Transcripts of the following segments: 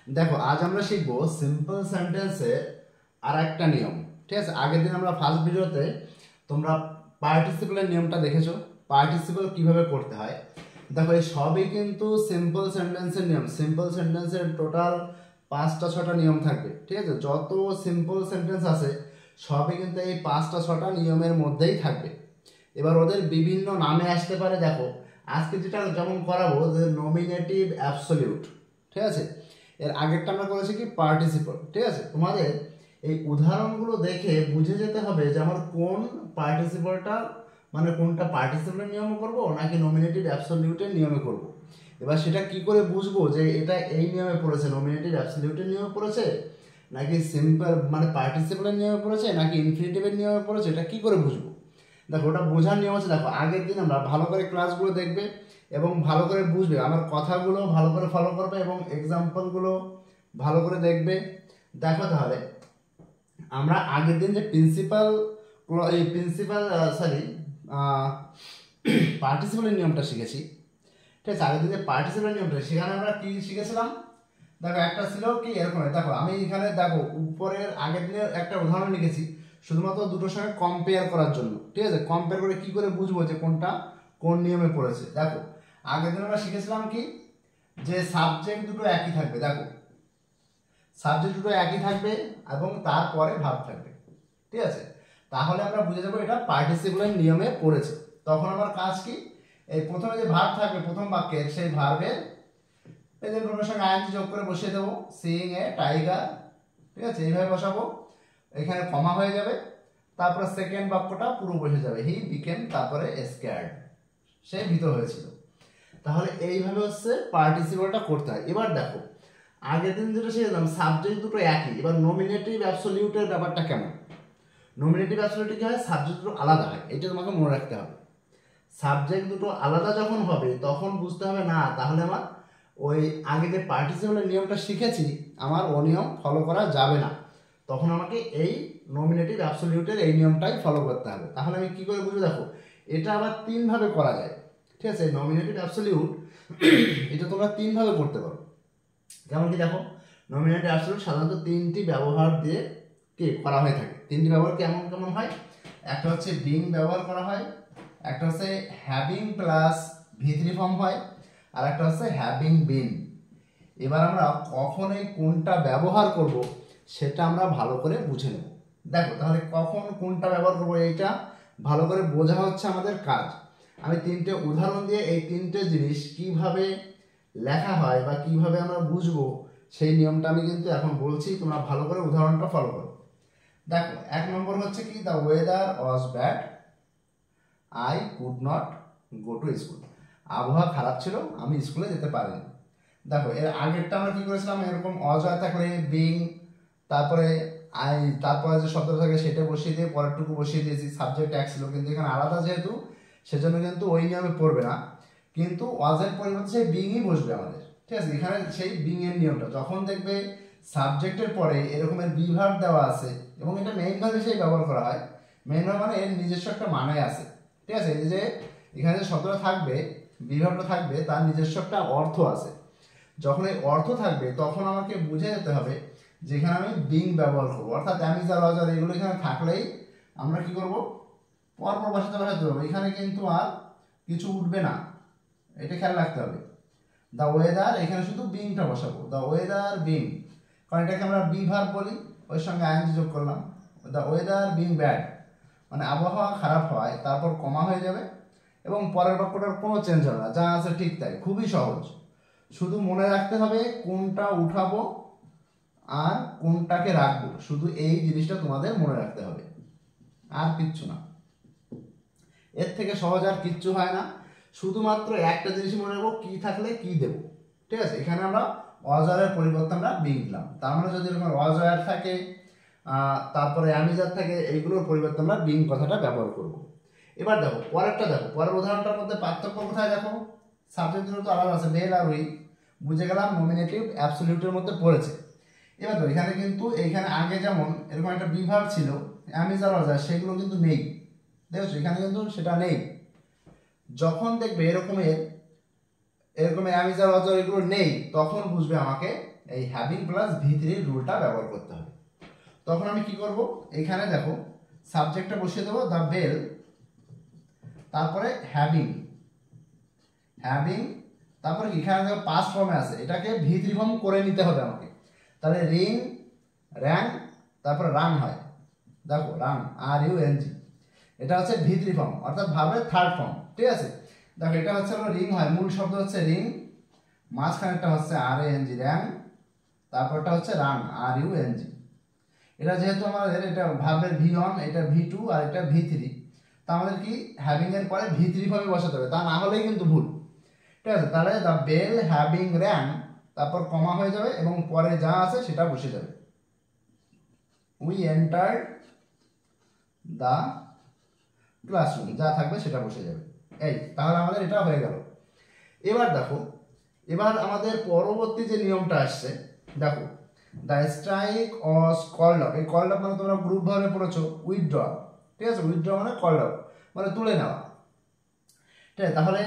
দেখো আজ আমরা শিখবো সিম্পল সেন্টেন্সের আর একটা নিয়ম। ঠিক আছে, আগের দিন আমরা ফার্স্ট ভিডিওতে তোমরা পার্টিসিপেলের নিয়মটা দেখেছো, পার্টিসিপেল কিভাবে করতে হয়। দেখো এই সবই কিন্তু সিম্পল সেন্টেন্সের নিয়ম। সিম্পল সেন্টেন্সের টোটাল 5টা 6টা নিয়ম থাকবে। ঠিক আছে, যত সিম্পল সেন্টেন্স আছে সবই কিন্তু এই 5টা 6টা নিয়মের মধ্যেই থাকবে। এবার ওদের বিভিন্ন নামে আসতে পারে। দেখো আজকে যেটা যেমন করাবো যে নমিনেটিভ অ্যাবসলিউট, ঠিক আছে। এর আগেরটা আমরা করেছি কি পার্টিসিপল। ঠিক আছে, তোমাদের এই উদাহরণগুলো দেখে বুঝে যেতে হবে যে আমার কোন পার্টিসিপলটা, মানে কোনটা পার্টিসিপলের নিয়মে করব নাকি নমিনেটিভ অ্যাবসলিউটের নিয়মে করব। এবার সেটা কি করে বুঝবো যে এটা এই নিয়মে পড়েছে, নমিনেটিভ অ্যাবসলিউটের নিয়মে পড়েছে নাকি সিম্পল মানে পার্টিসিপলের নিয়মে পড়েছে নাকি ইনফিনিটিভের নিয়মে পড়েছে, এটা কি করে বুঝবো। দেখো ওটা বোঝার নিয়ম আছে। দেখো আগের দিন আমরা ভালো করে ক্লাসগুলো দেখবে এবং ভালো করে বুঝবে, আমার কথাগুলো ভালো করে ফলো করবে এবং এক্সাম্পলগুলো ভালো করে দেখবে। দেখো তাহলে আমরা আগের দিন যে পার্টিসিপেলের নিয়মটা শিখেছি। ঠিক আছে, আগের দিন যে পার্টিসিপেলের নিয়মটা সেখানে আমরা কি শিখেছিলাম। দেখো একটা ছিল কি এরকম, দেখো আমি এখানে দেখো উপরের আগের দিনের একটা উদাহরণ লিখেছি শুধুমাত্র দুটোর সঙ্গে কম্পেয়ার করার জন্য। ঠিক আছে, কম্পেয়ার করে কি করে বুঝবো যে কোনটা কোন নিয়মে পড়েছে। দেখো আগের দিন আমরা শিখেছিলাম কি যে সাবজেক্ট দুটো একই থাকবে। দেখো সাবজেক্ট দুটো একই থাকবে এবং তারপরে ভার্ব থাকবে। ঠিক আছে, তাহলে আমরা বুঝে যাবো এটা পার্টিসিপেলের নিয়মে পড়েছে। তখন আমার কাজ কি, এই প্রথমে যে ভার্ব থাকবে প্রথম বাক্যের সেই ভার্বের প্রেজেন্ট ফর্মের সঙ্গে আইএনজি যোগ করে বসিয়ে দেবো, সিইং এ টাইগার। ঠিক আছে, এইভাবে বসাবো, এখানে কমা হয়ে যাবে, তারপরে সেকেন্ড বাক্যটা পুরো বসে যাবে, হি বিকেম তারপরে স্ক্যার্ড, সে ভীত হয়েছিল। তাহলে এইভাবে হচ্ছে পার্টিসিপেলটা করতে হয়। এবার দেখো আগের দিন যেটা শিখেছিলাম সাবজেক্ট দুটো একই, এবার নমিনেটিভ অ্যাবসলিউটের ব্যাপারটা কেমন। নমিনেটিভ অ্যাবসলিউটে কি হয়, সাবজেক্ট দুটো আলাদা হয়, এটা তোমাকে মনে রাখতে হবে। সাবজেক্ট দুটো আলাদা যখন হবে তখন বুঝতে হবে না তাহলে আমার ওই আগে যে পার্টিসিপেলের নিয়মটা শিখেছি আমার ও নিয়ম ফলো করা যাবে না, তখন আমাকে এই নমিনেটিভ অ্যাবসলিউটের এই নিয়মটাই ফলো করতে হবে। তাহলে আমি কি করে বুঝবো, দেখো এটা আবার 3ভাবে করা যায়। ঠিক আছে, নমিনেটিভ অ্যাবসলিউট এটা তোমরা 3ভাবে করতে পারো। যেমন কি দেখো নমিনেটিভ অ্যাবসলিউট সাধারণত 3টি ব্যবহার দিয়ে কি করা হয়ে থাকে। 3টি ব্যবহার কেমন কেমন হয়, একটা হচ্ছে বিং ব্যবহার করা হয়, একটা হচ্ছে হ্যাভিং প্লাস ভি3 ফর্ম হয়, আর একটা হচ্ছে হ্যাভিং বিন। এবার আমরা কখন এই কোনটা ব্যবহার করব সেটা আমরা ভালো করে বুঝে নেব। দেখো তাহলে কখন কোনটা ব্যবহার করব এইটা ভালো করে বোঝা হচ্ছে আমাদের কাজ। আমি 3টে উদাহরণ দিয়ে এই 3টে জিনিস কিভাবে লেখা হয় বা কিভাবে আমরা বুঝবো সেই নিয়মটা আমি কিন্তু এখন বলছি, তোমরা ভালো করে উদাহরণটা ফলো করো। দেখো 1 নম্বর হচ্ছে কি, the weather was bad, I could not go to school. আবহাওয়া খারাপ ছিল, আমি স্কুলে যেতে পারিনি। দেখো এর আগেরটা আমরা কি করেছিলাম, এরকম অজয় থাকলে বিং, তারপরে আই, তারপরে যে শব্দ থাকে সেটা বসিয়ে দিয়ে পরেরটুকু বসিয়ে দিয়েছি, সাবজেক্ট এক ছিল, কিন্তু এখানে আলাদা যেহেতু সেজন্য কিন্তু ওই নিয়মে পড়বে না, কিন্তু ওয়াজের পরিবর্তে সেই বিংই বসবে আমাদের। ঠিক আছে, এখানে সেই বিং এর নিয়মটা যখন দেখবে সাবজেক্টের পরে এরকমের বি ভার্ব দেওয়া আছে এবং এটা মেইন ভার্ব হিসেবে ব্যবহার করা হয়। মেইন ভার্ব মানে এর নিজস্ব একটা মানে আছে। ঠিক আছে, এই যে এখানে যে শব্দটা থাকবে বি ভার্বটা থাকবে তার নিজস্ব একটা অর্থ আছে। যখন এই অর্থ থাকবে তখন আমাকে বুঝে যেতে হবে যেখানে আমি বিং ব্যবহার করবো, অর্থাৎ অ্যামিজার অজার এগুলো এখানে থাকলেই আমরা কি করব, পরপর বসাতে বসাতে পারবো, এখানে কিন্তু আর কিছু উঠবে না, এটা খেয়াল রাখতে হবে। দ্য ওয়েদার এখানে শুধু বিংটা বসাবো, দ্য ওয়েদার বিং, কারণ এটাকে আমরা বি ভার্ব বলি, ওর সঙ্গে আইএনজি যোগ করলাম, দ্য ওয়েদার বিং ব্যাড, মানে আবহাওয়া খারাপ হয়, তারপর কমা হয়ে যাবে এবং পরের বাক্যটার কোনো চেঞ্জ হবে না, যা আছে ঠিক তাই। খুবই সহজ, শুধু মনে রাখতে হবে কোনটা উঠাবো আর কোনটাকে রাখবো, শুধু এই জিনিসটা তোমাদের মনে রাখতে হবে, আর কিচ্ছু না। এর থেকে সহজ আর কিচ্ছু হয় না, শুধুমাত্র একটা জিনিস মনে রাখবো কি থাকলে কি দেবো। ঠিক আছে, এখানে আমরা অজয়ের পরিবর্তে আমরা বিং দিলাম, তার মানে যদি এরকম অজয়ার থাকে তারপরে অ্যামিজার থাকে এইগুলোর পরিবর্তে আমরা বিং কথাটা ব্যবহার করব। এবার দেখো পরেরটা, দেখো পরের উদাহরণটার মধ্যে পার্থক্য কোথায়, দেখো সাবজেক্ট দুটো তো আলাদা আছে, মেল আর উই, বুঝে গেলাম নমিনেটিভ অ্যাবসলিউটের মধ্যে পড়েছে। এবার তো এখানে কিন্তু এইখানে আগে যেমন এরকম একটা বিভাগ ছিল অ্যামিজার অজয়, সেগুলো কিন্তু নেই, দেখছো এখানে কিন্তু সেটা নেই। যখন দেখবে এরকম অ্যামিজার অজয় এগুলো নেই তখন বুঝবে আমাকে এই হ্যাভিং প্লাস V3 রুলটা ব্যবহার করতে হবে। তখন আমি কি করব, এখানে দেখো সাবজেক্টটা বসিয়ে দেবো দ্য বেল, তারপরে হ্যাভিং, তারপরে এখানে দেখো পাস্ট ফর্মে আছে, এটাকে V3 ফর্ম করে নিতে হবে আমাকে। তাহলে রিং, র্যাং, তারপরে রান হয়, দেখো রান, RUNG, এটা হচ্ছে V3 ফর্ম অর্থাৎ ভার্বের থার্ড ফর্ম। ঠিক আছে, দেখো এটা হচ্ছে রিং হয়, মূল শব্দ হচ্ছে রিং, মাঝখানেরটা হচ্ছে RANG র্যাং, তারপরটা হচ্ছে রান RUNG। এটা যেহেতু আমাদের এটা ভার্বের V1, এটা V2 আর এটা V3, তা আমাদের কি হ্যাভিং এর পরে V3 ফর্মে বসাতে হবে, তা না হলেই কিন্তু ভুল। ঠিক আছে, তাহলে দ্য বেল হ্যাভিং র্যাং, তারপর কমা হয়ে যাবে এবং পরে যা আছে সেটা বসে যাবে। উই এন্টার্ড দ্য ক্লাসরুম, যা থাকবে সেটা বসে যাবে। এই তাহলে আমাদের এটা হয়ে গেল। এবার দেখো, এবার আমাদের পরবর্তী যে নিয়মটা আসছে, দেখো দ্য স্ট্রাইক অস কল্ড আপ, এই কল্ড আপ মানে তোমরা গ্রুপ ভাবে পড়েছো উইথড্র। ঠিক আছে, উইথড্র মানে কল্ড আপ মানে তুলে নেওয়া। ঠিক আছে, তাহলে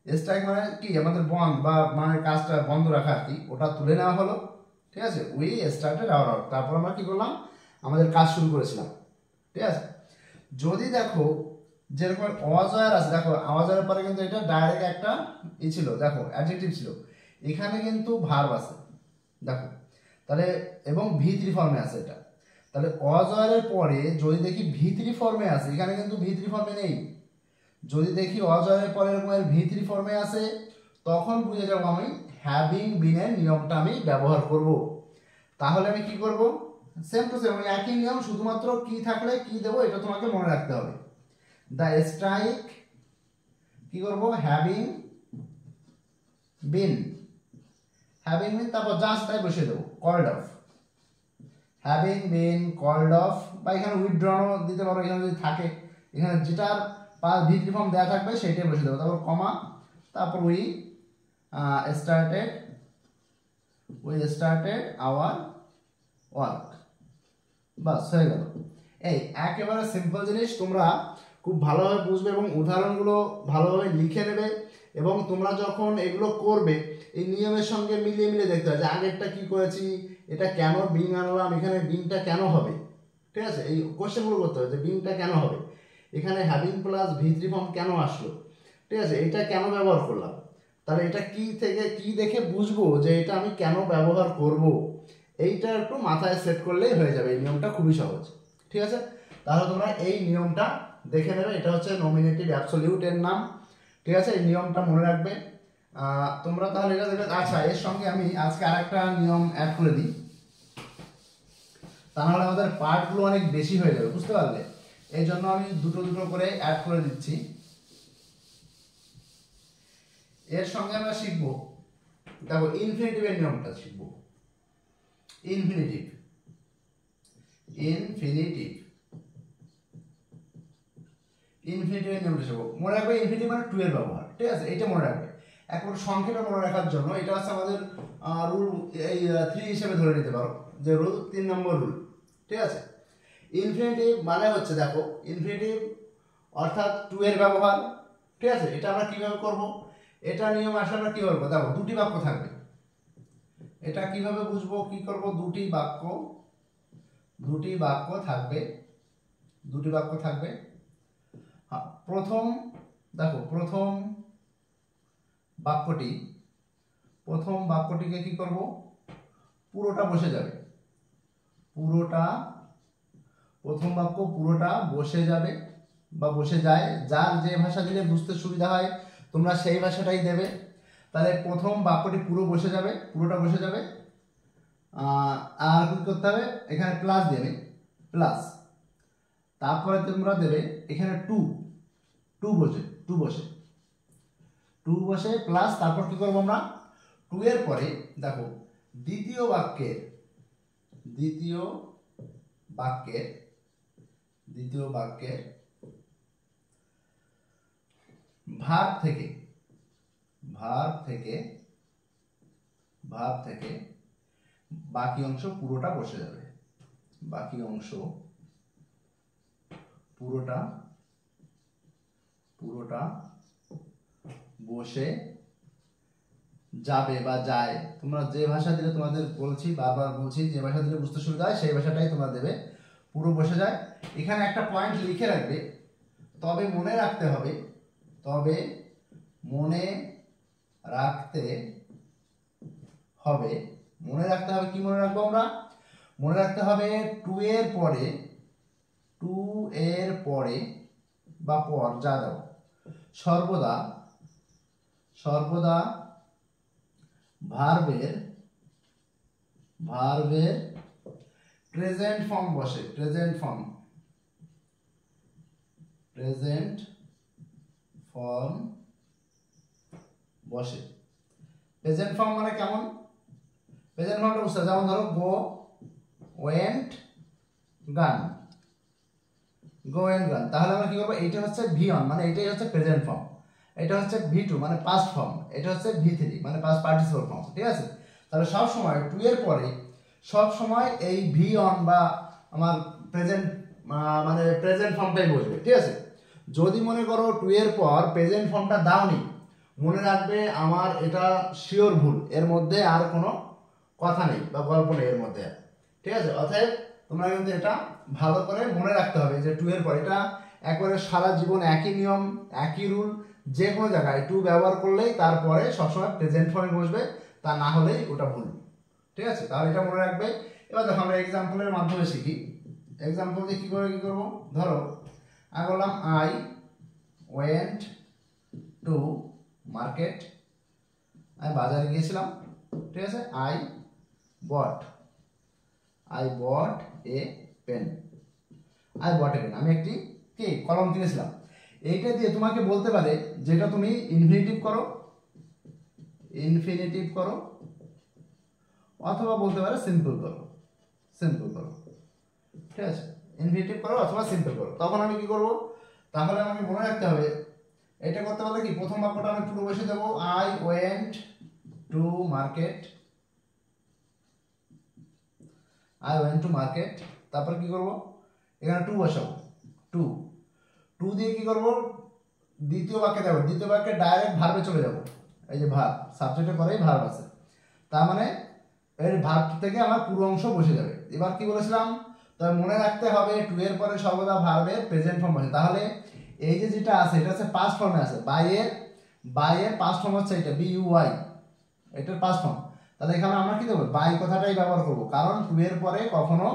স্ট্রাইক মানে কি আমাদের বন্ধ বা মানে কাজটা বন্ধ রাখা আর কি, ওটা তুলে নেওয়া হলো। ঠিক আছে, উই স্টার্টেড আওয়ার আউট, তারপর আমরা কি করলাম, আমাদের কাজ শুরু করেছিলাম। ঠিক আছে, যদি দেখো যেরকম অজয়ের আছে, দেখো অজয়ের পরে কিন্তু এটা ডাইরেক্ট একটা ই ছিল, দেখো অ্যাডজেক্টিভ ছিল, এখানে কিন্তু ভার্ব আছে দেখো, তাহলে এবং V3 ফর্মে আছে এটা। তাহলে অজয়ের পরে যদি দেখি V3 ফর্মে আছে, এখানে কিন্তু V3 ফর্মে নেই। যদি দেখি অজয়ের পরে এরকম V3 ফর্মে আছে, তখন বুঝে যাবো আমি হ্যাভিং বিনের নিয়মটা আমি ব্যবহার করব। তাহলে আমি কি করব, সেম টু সেম ওই একই নিয়ম, শুধুমাত্র কি থাকলে কি দেবো এটা তোমাকে মনে রাখতে হবে। দ্য স্ট্রাইক কি করব, হ্যাভিং বিন, তারপর জাস্ট তাই বসিয়ে দেবো called off, having been called off, বা এখানে উইথড্রনও দিতে পারো, এখানে যদি থাকে, এখানে যেটার V3 ফর্ম দেওয়া থাকবে সেইটাই বসিয়ে দেবো, তারপর কমা, তারপর উই স্টার্টেড আওয়ার ওয়ার্ক, বাস হয়ে গেল। এই একেবারে সিম্পল জিনিস, তোমরা খুব ভালোভাবে বুঝবে এবং উদাহরণগুলো ভালোভাবে লিখে নেবে, এবং তোমরা যখন এগুলো করবে এই নিয়মের সঙ্গে মিলিয়ে মিলিয়ে দেখতে হবে যে আগেরটা কি করেছি, এটা কেন বিং আনলাম, এখানে বিংটা কেন হবে। ঠিক আছে, এই কোশ্চেনগুলো করতে হবে যে বিংটা কেন হবে, এখানে হ্যাভিং প্লাস V3 ফর্ম কেন আসলো। ঠিক আছে, এটা কেন ব্যবহার করলাম, তাহলে এটা কি থেকে কি দেখে বুঝবো যে এটা আমি কেন ব্যবহার করব, এইটা একটু মাথায় সেট করলেই হয়ে যাবে। এই নিয়মটা খুবই সহজ। ঠিক আছে, তাহলে তোমরা এই নিয়মটা দেখে নেবে, এটা হচ্ছে নমিনেটিভ অ্যাবসলিউট এর নাম। ঠিক আছে, এই নিয়মটা মনে রাখবে তোমরা, তাহলে এটা দেখবে। আচ্ছা, এর সঙ্গে আমি আজকে আরেকটা নিয়ম অ্যাড করে দিই, তাহলে আমাদের পার্টগুলো অনেক বেশি হয়ে যাবে, বুঝতে পারলে? এই জন্য আমি দুটো দুটো করে অ্যাড করে দিচ্ছি। এর সঙ্গে আমরা শিখবো, দেখো ইনফিনিটিভের নিয়মটা শিখবো। ইনফিনিটিভ ইনফিনিটিভের নিয়মটা শিখবো। মনে রাখবে ইনফিনিটিভ মানে টু এর ব্যবহার। ঠিক আছে, এটা মনে রাখবে। এখন সংখ্যাটা মনে রাখার জন্য এটা হচ্ছে আমাদের রুল, এই 3 হিসেবে ধরে নিতে পারো, যে রুল 3 নম্বর রুল। ঠিক আছে, ইনফিনিটিভ মানে হচ্ছে, দেখো ইনফিনিটিভ অর্থাৎ টু এর ব্যবহার। ঠিক আছে, এটা আমরা কিভাবে করব, এটা নিয়ম আসলে আমরা কিভাবে করবো, দেখো দুটি বাক্য থাকবে। এটা কিভাবে বুঝবো, কি করব, দুটি বাক্য থাকবে, প্রথম দেখো প্রথম বাক্যটিকে কি করব, পুরোটা বসে যাবে, প্রথম বাক্য পুরোটা বসে যাবে বা বসে যায়, যার যে ভাষা দিলে বুঝতে সুবিধা হয় তোমরা সেই ভাষাটাই দেবে। তাহলে প্রথম বাক্যটি পুরোটা বসে যাবে। আর কি করতে হবে, এখানে প্লাস দেবে, তারপরে তোমরা দেবে এখানে টু বসে প্লাস, তারপর কি করবো আমরা, টু এর পরে দেখো দ্বিতীয় বাক্যের ভার্ব থেকে বাকি অংশ পুরোটা বসে যাবে, পুরোটা বসে যাবে বা যায়, তোমরা যে ভাষা দিলে তোমাদের বলছি, বারবার বলছি, যে ভাষা দিলে বুঝতে সুবিধা হয় সেই ভাষাটাই তোমরা দেবে। পুরো বসে যায়। এখানে একটা পয়েন্ট লিখে রাখবে, তবে মনে রাখতে হবে, তবে মনে রাখতে হবে, মনে রাখতে হবে, কি মনে রাখবো আমরা? মনে রাখতে হবে টু এর পরে, টু এর পরে বা পর যা দাও, সর্বদা সর্বদা ভার্বের প্রেজেন্ট ফর্ম বসে, প্রেজেন্ট ফর্ম বসে। প্রেজেন্ট ফর্ম মানে কেমন? প্রেজেন্ট ফর্মটা বুঝতে, যেমন ধরো গো, ওয়েন্ট, গান, গো এন্ড গান, তাহলে আমরা কি করবো? এইটা হচ্ছে ভি অন, মানে এটাই হচ্ছে প্রেজেন্ট ফর্ম, এটা হচ্ছে ভি টু মানে পাস্ট ফর্ম, এটা হচ্ছে ভি থ্রি মানে পাস্ট পার্টিসিপল ফর্ম। ঠিক আছে, তাহলে সব সময় টু এর পরে সব সময় এই ভি অন বা আমার প্রেজেন্ট মানে প্রেজেন্ট ফর্মটাই বসবে। ঠিক আছে, যদি মনে করো টু এর পর প্রেজেন্ট ফর্মটা দাওনি, মনে রাখবে আমার এটা শিওর ভুল, এর মধ্যে আর কোনো কথা নেই বা গল্প নেই এর মধ্যে। ঠিক আছে, অতএব তোমরা কিন্তু এটা ভালো করে মনে রাখতে হবে যে টু এর পর, এটা একবারে সারা জীবন একই নিয়ম, একই রুল, যে কোনো জায়গায় টু ব্যবহার করলেই তারপরে সবসময় প্রেজেন্ট ফর্মে বসবে, তা না হলেই ওটা ভুল। ঠিক আছে, তাহলে এটা মনে রাখবে। এবার দেখো আমরা এক্সাম্পলের মাধ্যমে শিখি। এক্সাম্পল দিয়ে কী করে কী করবো? ধরো আমি বললাম আই ওয়েন্ট টু মার্কেট, আমি বাজারে গিয়েছিলাম। ঠিক আছে, আই বট এ পেন, আমি একটি কি কলম কিনেছিলাম। এইটা দিয়ে তোমাকে বলতে পারে যেটা তুমি ইনফিনিটিভ করো, অথবা বলতে পারে সিম্পল করো। ঠিক আছে, ইনফিনিটিভ করো অথবা সিম্পল করো। তখন আমি কি করব? তাহলে আমাকে মনে রাখতে হবে, এটা করতে পারলে কি প্রথম বাক্যটা আমি পুরো বসে দেবো, আই ওয়েন্ট টু মার্কেট, তারপর কি করব? এখানে টু বসাবো, টু দিয়ে কি করব? দ্বিতীয় বাক্যে দেবো, দ্বিতীয় বাক্যে ডাইরেক্ট ভার্বে চলে যাব। এই যে ভার্ব, সাবজেক্টের পরেই ভার্ব আছে, তার মানে এর ভার্ব থেকে আমার পুরো অংশ বসে যাবে। এবার কি বলেছিলাম? তবে মনে রাখতে হবে টু এর পরে সর্বদা ভার্বের প্রেজেন্ট ফর্ম বসে। তাহলে এই যে যেটা আছে এটা হচ্ছে পাস্ট ফর্মে আছে, বাই এর পাস্ট ফর্ম হচ্ছে এটা বি ইউ ওয়াই, এটার পাস্ট ফর্ম। তাহলে এখানে আমরা কি দেবো? বাই কথাটাই ব্যবহার করব, কারণ টু এর পরে কখনো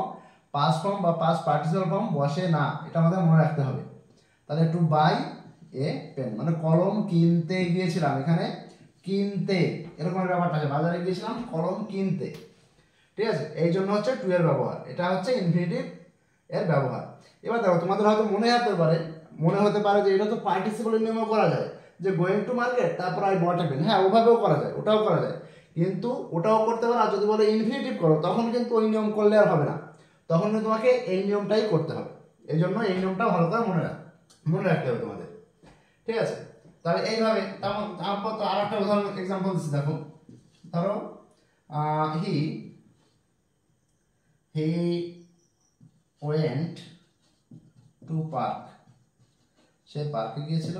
পাস্ট ফর্ম বা পাস্ট পার্টিসিপাল ফর্ম বসে না, এটা আমাদের মনে রাখতে হবে। তাহলে টু বাই এ পেন মানে কলম কিনতে গিয়েছিলাম, এখানে কিনতে এরকম ব্যাপারটা আছে, বাজারে গিয়েছিলাম কলম কিনতে। ঠিক আছে, এই জন্য হচ্ছে টু এর ব্যবহার, এটা হচ্ছে ইনফিনিটিভ এর ব্যবহার। এবার দেখো তোমাদের হয়তো মনে হতে পারে যে এটা তো পার্টিসিপলের নিয়মও করা যায়, যে গোয়িং টু মার্কেট তারপর আই বট এ পেন, হ্যাঁ ওভাবেও করা যায়, ওটাও করা যায়, কিন্তু ওটাও করতে পারো। আর যদি বলে ইনফিনিটিভ করো, তখন কিন্তু ওই নিয়ম করলে আর হবে না, তখন কিন্তু তোমাকে এই নিয়মটাই করতে হবে। এই জন্য এই নিয়মটা ভালো করে মনে রাখতে হবে তোমাদের। ঠিক আছে, তাহলে এইভাবে তারপর তো আর একটা উদাহরণ এক্সাম্পল দিচ্ছি। দেখো ধরো হি ওয়েন্ট টু পার্ক, সে পার্কে গিয়েছিল।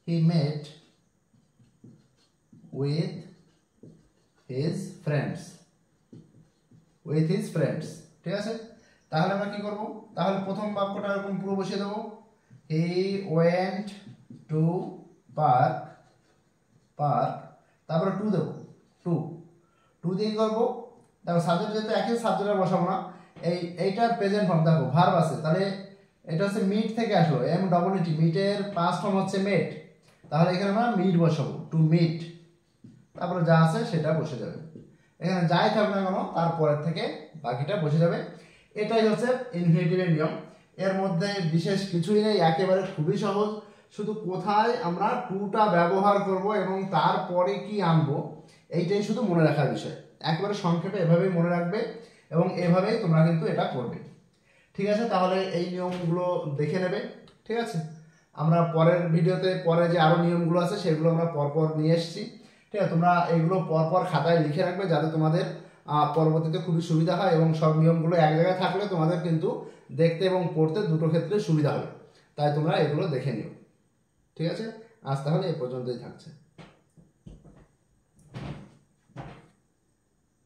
হি মেট উইথ হিজ ফ্রেন্ডস, ঠিক আছে, তাহলে আমরা কি করব? তাহলে প্রথম বাক্যটা এরকম পুরো বসিয়ে দেবো, হি ওয়েন্ট টু পার্ক, তারপরে টু দেবো, টু দিয়ে কি করবো? দেখো সাবজেক্ট যেহেতু একই, সাবজেক্টে বসাবো না, এইটার প্রেজেন্ট ফর্ম দেখো ভার্ব আছে, তাহলে এটা হচ্ছে মিট থেকে আসলো, MEET, মিটের পাস্ট ফর্ম হচ্ছে মেট, তাহলে এখানে আমরা মিট বসাবো, টু মিট, তারপরে যা আছে সেটা বসে যাবে। এখানে যাই থাকবে না কেন তারপরের থেকে বাকিটা বসে যাবে। এটাই হচ্ছে ইনফিনিটিভের নিয়ম, এর মধ্যে বিশেষ কিছুই নেই, একেবারে খুবই সহজ। শুধু কোথায় আমরা টুটা ব্যবহার করব এবং তারপরে কি আনবো, এইটাই শুধু মনে রাখার বিষয়। একেবারে সংক্ষেপে এভাবেই মনে রাখবে এবং এভাবেই তোমরা কিন্তু এটা করবে। ঠিক আছে, তাহলে এই নিয়মগুলো দেখে নেবে। ঠিক আছে, আমরা পরের ভিডিওতে পরে যে আরও নিয়মগুলো আছে সেগুলো আমরা পরপর নিয়ে এসেছি। ঠিক আছে, তোমরা এইগুলো পরপর খাতায় লিখে রাখবে যাতে তোমাদের পরবর্তীতে খুবই সুবিধা হয়, এবং সব নিয়মগুলো এক জায়গায় থাকলে তোমাদের কিন্তু দেখতে এবং পড়তে দুটো ক্ষেত্রে সুবিধা হবে, তাই তোমরা এগুলো দেখে নিও। ঠিক আছে, আজ তাহলে এ পর্যন্তই থাকছে।